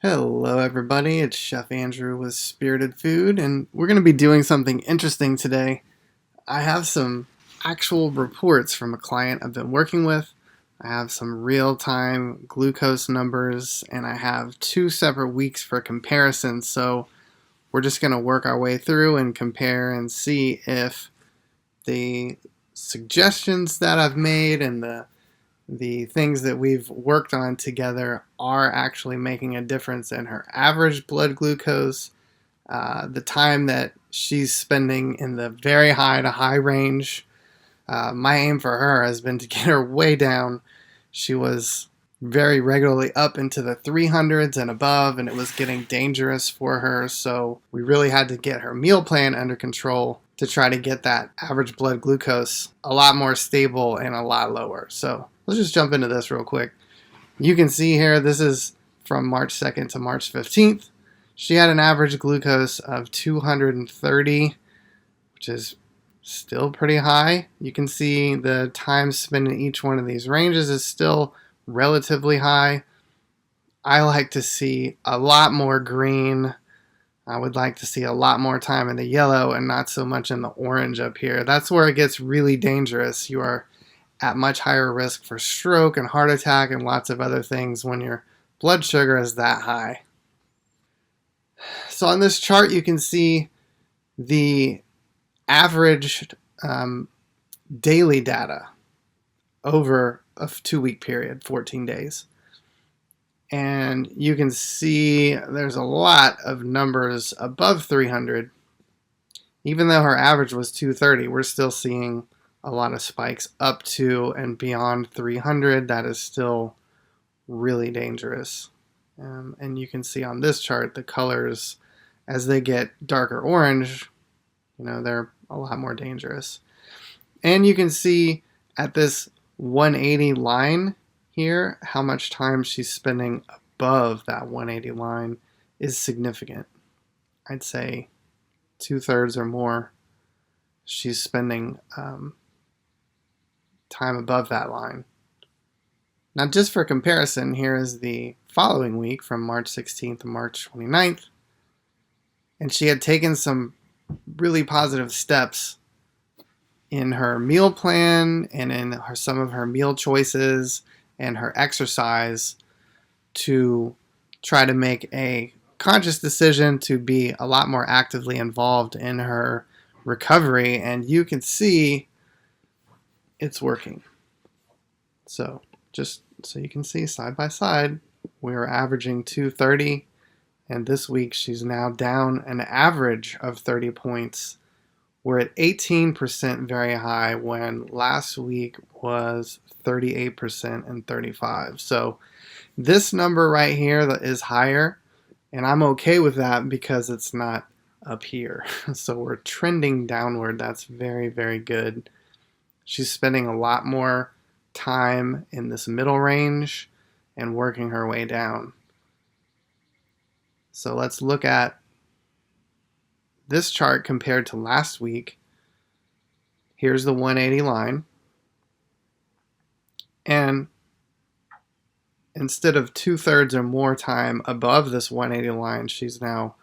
Hello, everybody. It's Chef Andrew with Spirited Food, and we're going to be doing something interesting today. I have some actual reports from a client I've been working with. I have some real time glucose numbers, and I have two separate weeks for comparison. So we're just going to work our way through and compare and see if the suggestions that I've made and the things that we've worked on together are actually making a difference in her average blood glucose, the time that she's spending in the very high to high range. My aim for her has been to get her way down. She was very regularly up into the 300s and above, and it was getting dangerous for her. So we really had to get her meal plan under control to try to get that average blood glucose a lot more stable and a lot lower. So let's just jump into this real quick. You can see here, this is from March 2nd to March 15th. She had an average glucose of 230, which is still pretty high. You can see the time spent in each one of these ranges is still relatively high. I like to see a lot more green. I would like to see a lot more time in the yellow and not so much in the orange up here. That's where it gets really dangerous. You are at much higher risk for stroke and heart attack and lots of other things when your blood sugar is that high. So on this chart, you can see the average daily data over a 2-week period, 14 days. And you can see there's a lot of numbers above 300. Even though her average was 230, we're still seeing a lot of spikes up to and beyond 300. That is still really dangerous. And you can see on this chart the colors, as they get darker orange, they're a lot more dangerous. And you can see at this 180 line here, how much time she's spending above that 180 line is significant. I'd say 2/3 or more she's spending time above that line. Now, just for comparison, here is the following week from March 16th to March 29th. And she had taken some really positive steps in her meal plan and in some of her meal choices and her exercise to try to make a conscious decision to be a lot more actively involved in her recovery. And you can see it's working. So just so you can see side by side, we were averaging 230, and this week she's now down an average of 30 points. We're at 18% very high when last week was 38% and 35. So this number right here is higher, and I'm okay with that because it's not up here. So we're trending downward. That's very, very good. She's spending a lot more time in this middle range and working her way down. So let's look at this chart compared to last week. Here's the 180 line. And instead of 2/3 or more time above this 180 line, she's now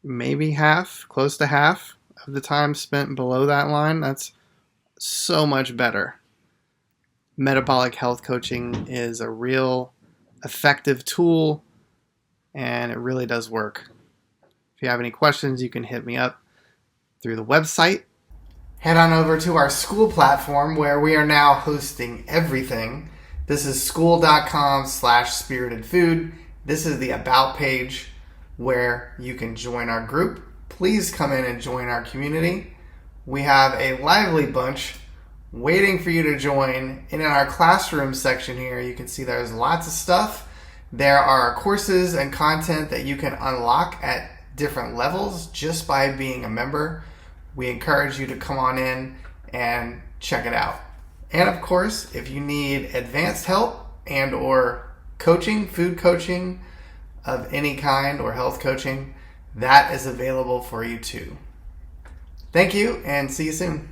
maybe half, close to half of the time spent below that line. That's so much better. Metabolic health coaching is a real effective tool, and it really does work. If you have any questions, you can hit me up through the website. Head on over to our school platform where we are now hosting everything. This is school.com/spiritedfood. This is the About page where you can join our group. Please come in and join our community. We have a lively bunch waiting for you to join. And in our classroom section here, you can see there's lots of stuff. There are courses and content that you can unlock at different levels just by being a member. We encourage you to come on in and check it out. And of course, if you need advanced help and or coaching, food coaching of any kind or health coaching, that is available for you too. Thank you and see you soon.